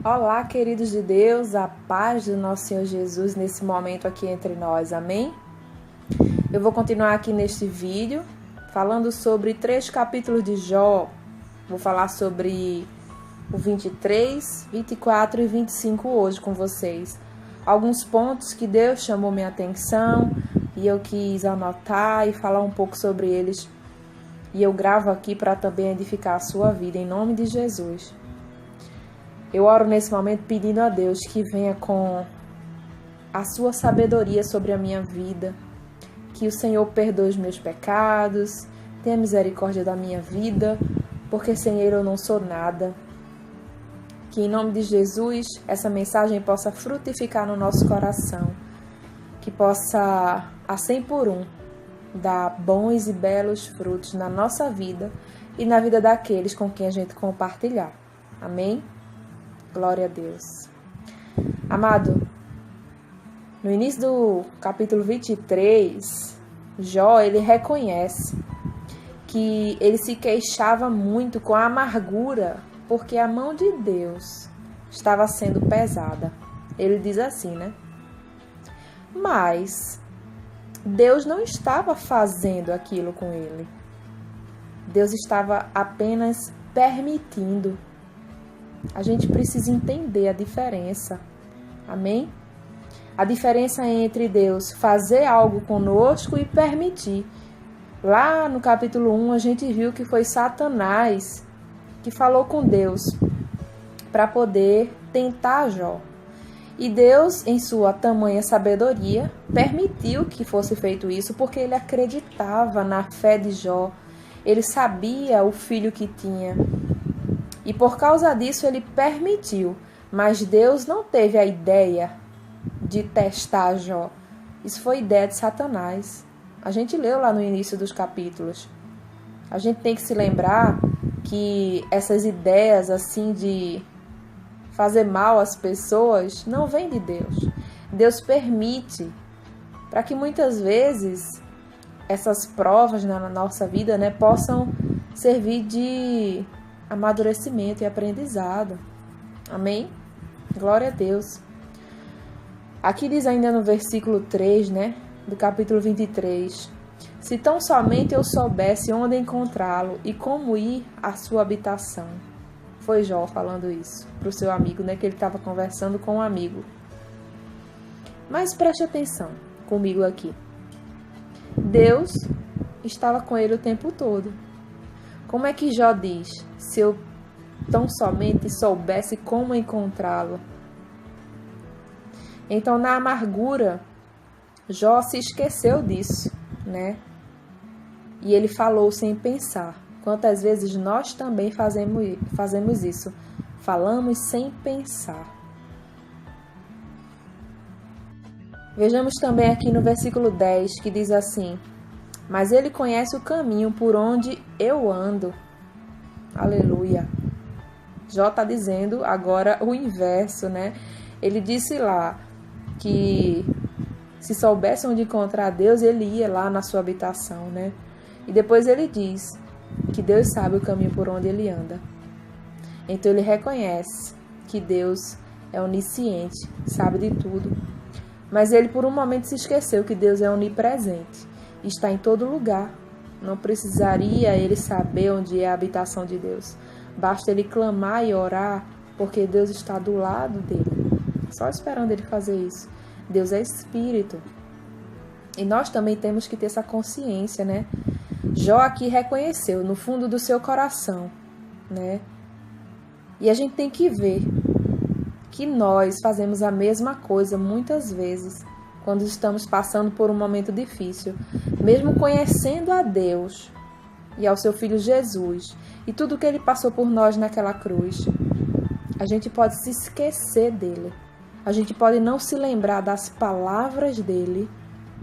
Olá, queridos de Deus, a paz do nosso Senhor Jesus nesse momento aqui entre nós, amém? Eu vou continuar aqui neste vídeo falando sobre 3 capítulos de Jó. Vou falar sobre o 23, 24 e 25 hoje com vocês. Alguns pontos que Deus chamou minha atenção e eu quis anotar e falar um pouco sobre eles. E eu gravo aqui para também edificar a sua vida, em nome de Jesus. Eu oro nesse momento pedindo a Deus que venha com a sua sabedoria sobre a minha vida, que o Senhor perdoe os meus pecados, tenha misericórdia da minha vida, porque sem Ele eu não sou nada. Que em nome de Jesus essa mensagem possa frutificar no nosso coração, que possa, a 100 por 1, dar bons e belos frutos na nossa vida e na vida daqueles com quem a gente compartilhar. Amém? Glória a Deus. Amado, no início do capítulo 23, Jó, ele reconhece que ele se queixava muito com a amargura, porque a mão de Deus estava sendo pesada. Ele diz assim, né? Mas Deus não estava fazendo aquilo com ele. Deus estava apenas permitindo. A gente precisa entender a diferença. Amém? A diferença entre Deus fazer algo conosco e permitir. Lá no capítulo 1, a gente viu que foi Satanás que falou com Deus para poder tentar Jó. E Deus, em sua tamanha sabedoria, permitiu que fosse feito isso porque ele acreditava na fé de Jó. Ele sabia o filho que tinha. E por causa disso ele permitiu, mas Deus não teve a ideia de testar Jó. Isso foi ideia de Satanás. A gente leu lá no início dos capítulos. A gente tem que se lembrar que essas ideias assim de fazer mal às pessoas não vêm de Deus. Deus permite para que muitas vezes essas provas na nossa vida, né, possam servir de amadurecimento e aprendizado. Amém? Glória a Deus. Aqui diz ainda no versículo 3, né, do capítulo 23. Se tão somente eu soubesse onde encontrá-lo e como ir à sua habitação. Foi Jó falando isso para o seu amigo, né, que ele estava conversando com um amigo. Mas preste atenção comigo aqui. Deus estava com ele o tempo todo. Como é que Jó diz, se eu tão somente soubesse como encontrá-lo? Então, na amargura, Jó se esqueceu disso, né? E ele falou sem pensar. Quantas vezes nós também fazemos isso? Falamos sem pensar. Vejamos também aqui no versículo 10, que diz assim: mas ele conhece o caminho por onde eu ando. Aleluia. Jó está dizendo agora o inverso, né? Ele disse lá que se soubesse onde encontrar Deus, ele ia lá na sua habitação, né? E depois ele diz que Deus sabe o caminho por onde ele anda. Então ele reconhece que Deus é onisciente, sabe de tudo. Mas ele por um momento se esqueceu que Deus é onipresente. Está em todo lugar. Não precisaria ele saber onde é a habitação de Deus. Basta ele clamar e orar, porque Deus está do lado dele. Só esperando ele fazer isso. Deus é espírito. E nós também temos que ter essa consciência, né? Jó aqui reconheceu no fundo do seu coração, né? E a gente tem que ver que nós fazemos a mesma coisa muitas vezes quando estamos passando por um momento difícil, mesmo conhecendo a Deus e ao seu Filho Jesus e tudo que Ele passou por nós naquela cruz, a gente pode se esquecer dele, a gente pode não se lembrar das palavras dele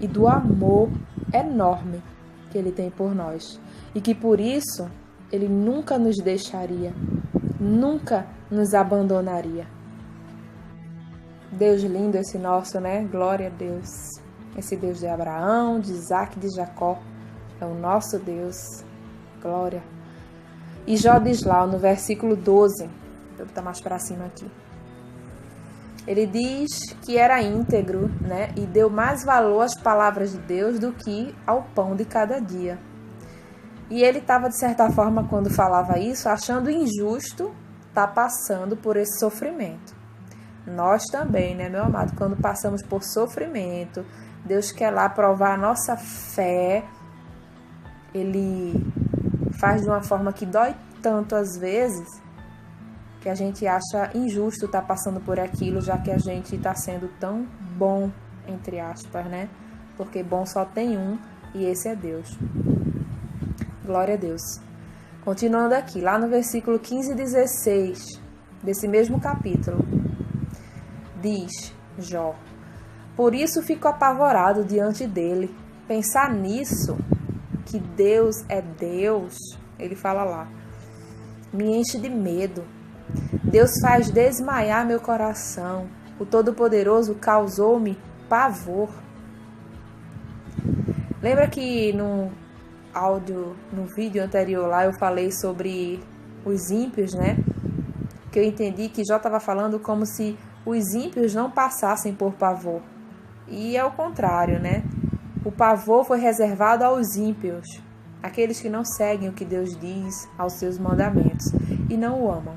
e do amor enorme que Ele tem por nós e que por isso Ele nunca nos deixaria, nunca nos abandonaria. Deus lindo esse nosso, né? Glória a Deus. Esse Deus de Abraão, de Isaac e de Jacó é o nosso Deus. Glória. E Jó diz lá no versículo 12, eu vou botar mais para cima aqui. Ele diz que era íntegro, né? E deu mais valor às palavras de Deus do que ao pão de cada dia. E ele estava, de certa forma, quando falava isso, achando injusto estar passando por esse sofrimento. Nós também, né, meu amado? Quando passamos por sofrimento, Deus quer lá provar a nossa fé. Ele faz de uma forma que dói tanto às vezes, que a gente acha injusto estar passando por aquilo, já que a gente está sendo tão bom, entre aspas, né? Porque bom só tem um, e esse é Deus. Glória a Deus. Continuando aqui, lá no versículo 15 e 16 desse mesmo capítulo, diz Jó: por isso fico apavorado diante dele. Pensar nisso, que Deus é Deus, ele fala lá, me enche de medo. Deus faz desmaiar meu coração. O Todo-Poderoso causou-me pavor. Lembra que no vídeo anterior lá eu falei sobre os ímpios, né? Que eu entendi que Jó estava falando como se os ímpios não passassem por pavor. E é o contrário, né? O pavor foi reservado aos ímpios, aqueles que não seguem o que Deus diz aos seus mandamentos e não o amam.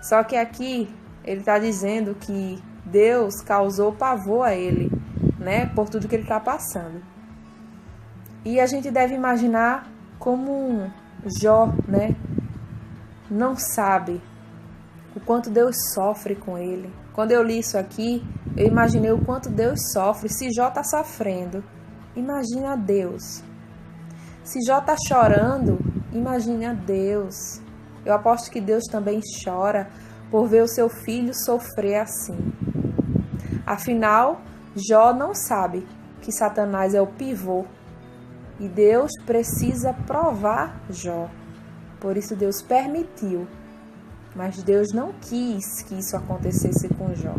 Só que aqui ele está dizendo que Deus causou pavor a ele, né? Por tudo que ele está passando. E a gente deve imaginar como Jó, né? Não sabe o quanto Deus sofre com ele. Quando eu li isso aqui, eu imaginei o quanto Deus sofre. Se Jó está sofrendo, imagina Deus. Se Jó está chorando, imagina Deus. Eu aposto que Deus também chora por ver o seu filho sofrer assim. Afinal, Jó não sabe que Satanás é o pivô e Deus precisa provar Jó. Por isso Deus permitiu, mas Deus não quis que isso acontecesse com Jó.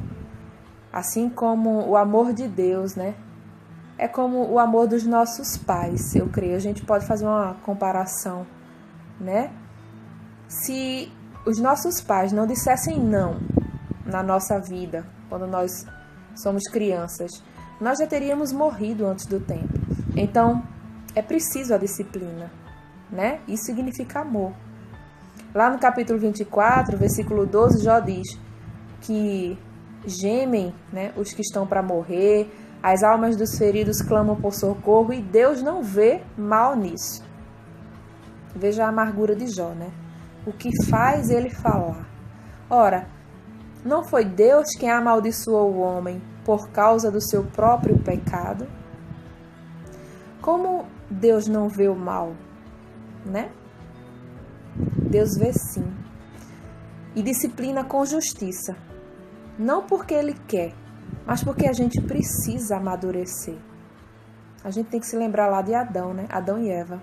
Assim como o amor de Deus, né? É como o amor dos nossos pais, eu creio. A gente pode fazer uma comparação, né? Se os nossos pais não dissessem não na nossa vida, quando nós somos crianças, nós já teríamos morrido antes do tempo. Então, é preciso a disciplina, né? Isso significa amor. Lá no capítulo 24, versículo 12, Jó diz que gemem, né, os que estão para morrer, as almas dos feridos clamam por socorro e Deus não vê mal nisso. Veja a amargura de Jó, né? O que faz ele falar? Ora, não foi Deus quem amaldiçoou o homem por causa do seu próprio pecado? Como Deus não vê o mal, né? Deus vê sim. E disciplina com justiça. Não porque Ele quer, mas porque a gente precisa amadurecer. A gente tem que se lembrar lá de Adão, né? Adão e Eva.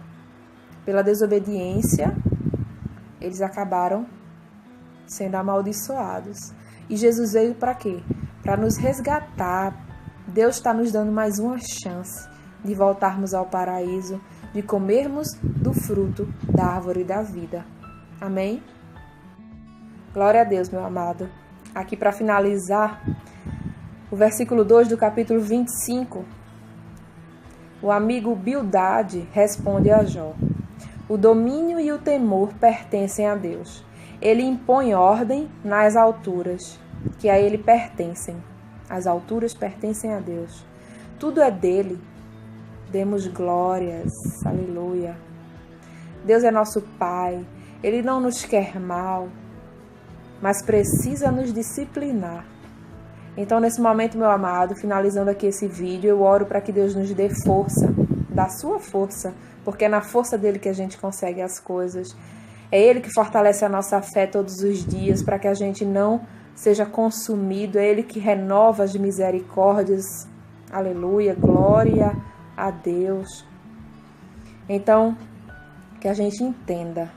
Pela desobediência, eles acabaram sendo amaldiçoados. E Jesus veio para quê? Para nos resgatar. Deus está nos dando mais uma chance de voltarmos ao paraíso, de comermos do fruto da árvore da vida. Amém? Glória a Deus, meu amado. Aqui para finalizar, o versículo 2 do capítulo 25, o amigo Bildade responde a Jó: o domínio e o temor pertencem a Deus. Ele impõe ordem nas alturas, que a Ele pertencem. As alturas pertencem a Deus. Tudo é dele. Demos glórias. Aleluia. Deus é nosso Pai. Ele não nos quer mal, mas precisa nos disciplinar. Então, nesse momento, meu amado, finalizando aqui esse vídeo, eu oro para que Deus nos dê força, da sua força, porque é na força dele que a gente consegue as coisas. É Ele que fortalece a nossa fé todos os dias, para que a gente não seja consumido. É Ele que renova as misericórdias. Aleluia, glória a Deus. Então, que a gente entenda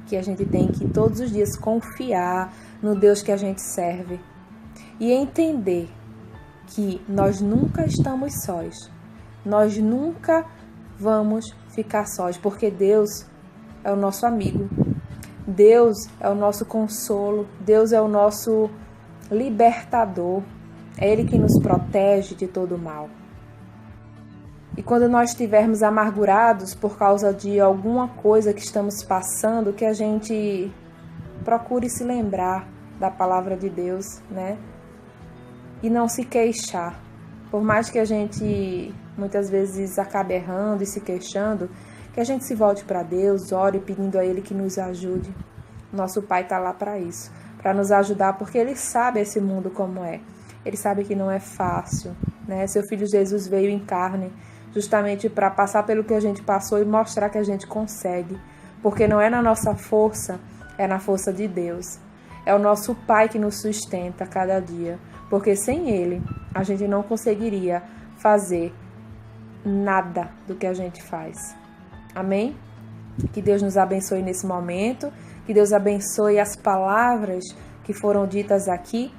que a gente tem que todos os dias confiar no Deus que a gente serve e entender que nós nunca estamos sós. Nós nunca vamos ficar sós, porque Deus é o nosso amigo. Deus é o nosso consolo. Deus é o nosso libertador, é Ele que nos protege de todo mal. E quando nós estivermos amargurados por causa de alguma coisa que estamos passando, que a gente procure se lembrar da palavra de Deus, né? E não se queixar. Por mais que a gente muitas vezes acabe errando e se queixando, que a gente se volte para Deus, ore pedindo a Ele que nos ajude. Nosso Pai está lá para isso, para nos ajudar, porque Ele sabe esse mundo como é. Ele sabe que não é fácil, né? Seu Filho Jesus veio em carne justamente para passar pelo que a gente passou e mostrar que a gente consegue. Porque não é na nossa força, é na força de Deus. É o nosso Pai que nos sustenta a cada dia. Porque sem Ele, a gente não conseguiria fazer nada do que a gente faz. Amém? Que Deus nos abençoe nesse momento. Que Deus abençoe as palavras que foram ditas aqui.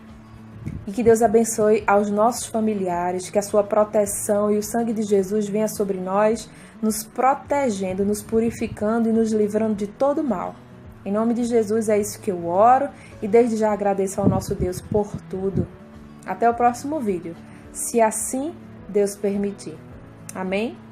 E que Deus abençoe aos nossos familiares, que a sua proteção e o sangue de Jesus venha sobre nós, nos protegendo, nos purificando e nos livrando de todo mal. Em nome de Jesus é isso que eu oro e desde já agradeço ao nosso Deus por tudo. Até o próximo vídeo, se assim Deus permitir. Amém?